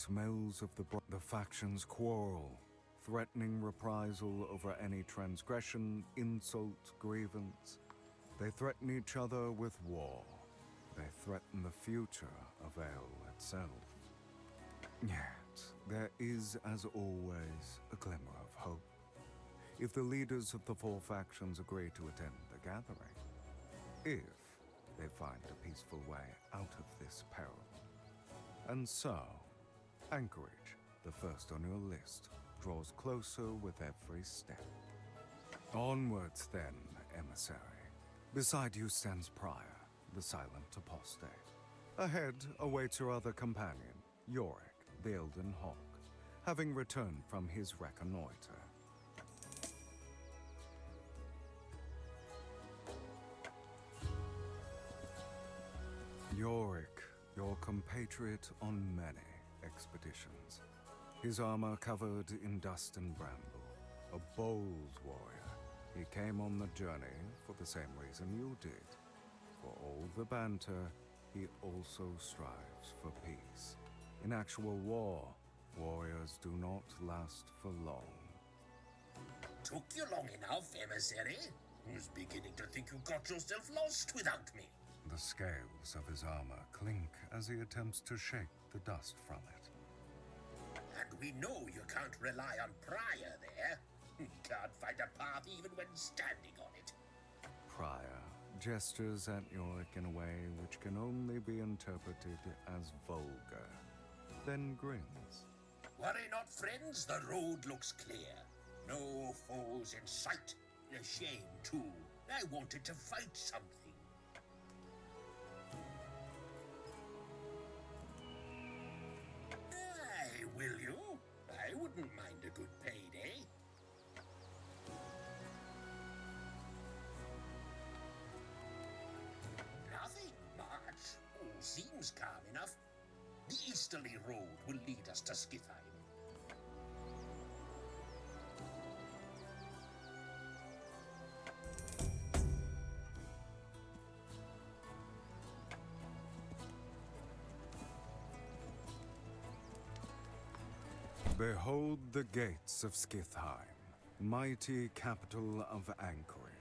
smells of the factions quarrel, threatening reprisal over any transgression, insult, grievance. They threaten each other with war. They threaten the future of Ale itself. Yet, there is, as always, a glimmer of hope. If the leaders of the four factions agree to attend the gathering, if they find a peaceful way out of this peril. And so, Anchorage, the first on your list, draws closer with every step. Onwards then, emissary. Beside you stands Prior, the silent apostate. Ahead awaits your other companion, Yorick, the Elden Hawk, having returned from his reconnoiter. Yorick, your compatriot on many expeditions. His armor covered in dust and bramble. A bold warrior. He came on the journey for the same reason you did. For all the banter, he also strives for peace. In actual war, warriors do not last for long. Took you long enough, emissary? I was beginning to think you got yourself lost without me. The scales of his armor clink as he attempts to shake the dust from it. And we know you can't rely on Prior there. You can't find a path even when standing on it. Prior gestures at Yorick in a way which can only be interpreted as vulgar, then grins. Worry not, friends, the road looks clear. No foes in sight. A shame, too. I wanted to fight something. Aye, will you? I wouldn't mind a good payday. Nothing much. All seems calm enough. The easterly road will lead us to Skydheim. Behold the gates of Skydheim, mighty capital of Anchorage.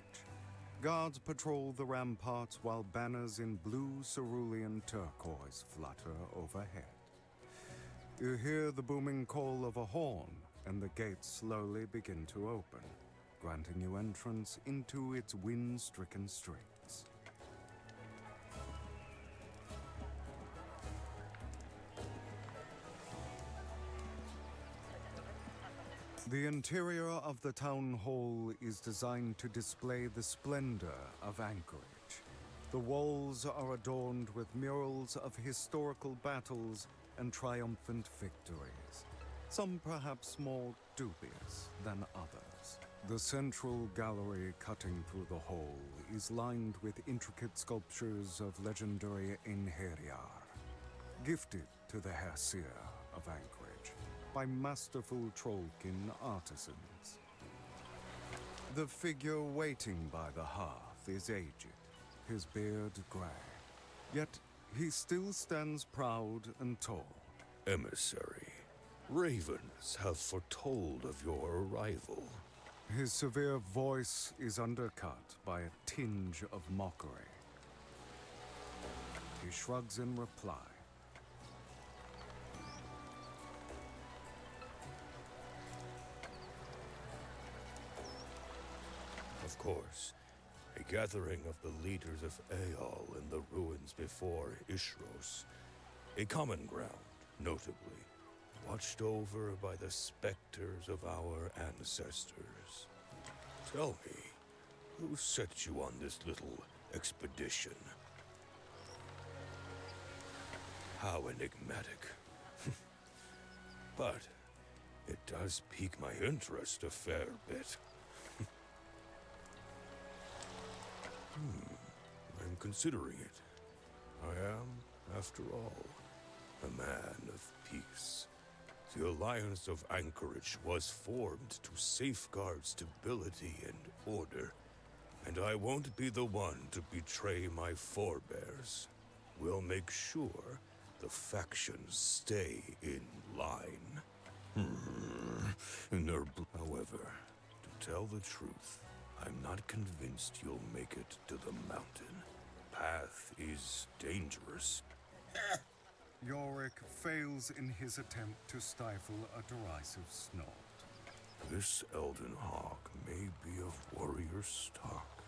Guards patrol the ramparts while banners in blue cerulean turquoise flutter overhead. You hear the booming call of a horn, and the gates slowly begin to open, granting you entrance into its wind-stricken streets. The interior of the town hall is designed to display the splendor of Anchorage. The walls are adorned with murals of historical battles and triumphant victories, some perhaps more dubious than others. The central gallery cutting through the hall is lined with intricate sculptures of legendary Einherjar, gifted to the Herseer of Anchorage by masterful Trollkin artisans. The figure waiting by the hearth is aged, his beard gray, yet he still stands proud and tall. Emissary, ravens have foretold of your arrival. His severe voice is undercut by a tinge of mockery. He shrugs in reply. Of course, a gathering of the leaders of Aeol in the ruins before Ishros. A common ground, notably, watched over by the specters of our ancestors. Tell me, who set you on this little expedition? How enigmatic. But it does pique my interest a fair bit. I'm considering it. I am, after all, a man of peace. The Alliance of Anchorage was formed to safeguard stability and order, and I won't be the one to betray my forebears. We'll make sure the factions stay in line. However, to tell the truth, I'm not convinced you'll make it to the mountain. The path is dangerous. Yorick fails in his attempt to stifle a derisive snort. This Elden Hawk may be of warrior stock.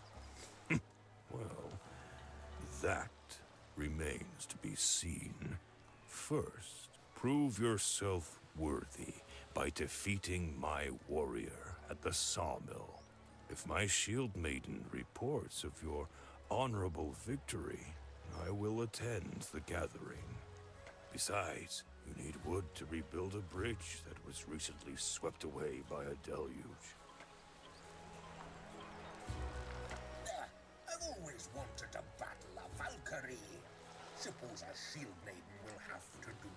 Well, that remains to be seen. First, prove yourself worthy by defeating my warrior at the sawmill. If my shieldmaiden reports of your honorable victory, I will attend the gathering. Besides, you need wood to rebuild a bridge that was recently swept away by a deluge. I've always wanted to battle a Valkyrie. Suppose a shieldmaiden will have to do.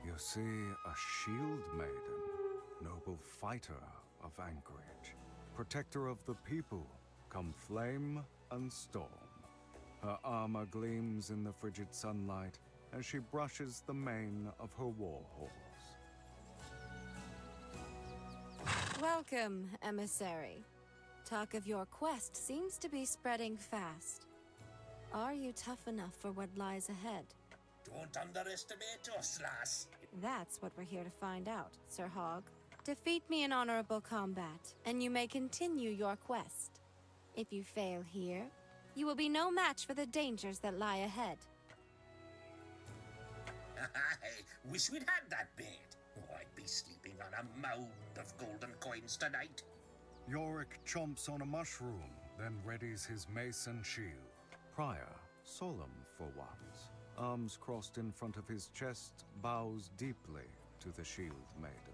You see a shieldmaiden, noble fighter of Anchorage, protector of the people, come flame and storm. Her armor gleams in the frigid sunlight as she brushes the mane of her war horse. Welcome, emissary. Talk of your quest seems to be spreading fast. Are you tough enough for what lies ahead? Don't underestimate us, lass. That's what we're here to find out, Sir Hog. Defeat me in honorable combat, and you may continue your quest. If you fail here, you will be no match for the dangers that lie ahead. I wish we'd had that bed. Oh, I'd be sleeping on a mound of golden coins tonight. Yorick chomps on a mushroom, then readies his mace and shield. Prior, solemn for once, arms crossed in front of his chest, bows deeply to the shieldmaiden.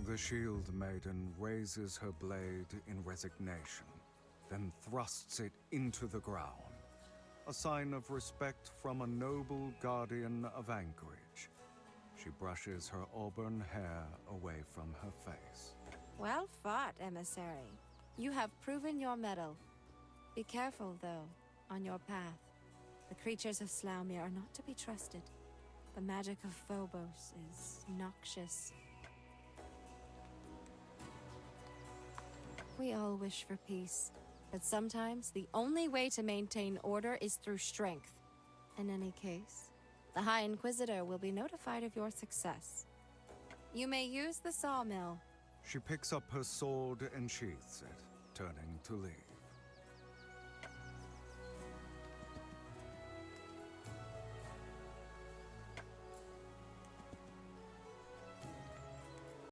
The shieldmaiden raises her blade in resignation, then thrusts it into the ground. A sign of respect from a noble guardian of Anchorage. She brushes her auburn hair away from her face. Well fought, emissary. You have proven your mettle. Be careful, though, on your path. The creatures of Slaumir are not to be trusted. The magic of Phobos is noxious. We all wish for peace, but sometimes the only way to maintain order is through strength. In any case, the High Inquisitor will be notified of your success. You may use the sawmill. She picks up her sword and sheaths it, turning to leave.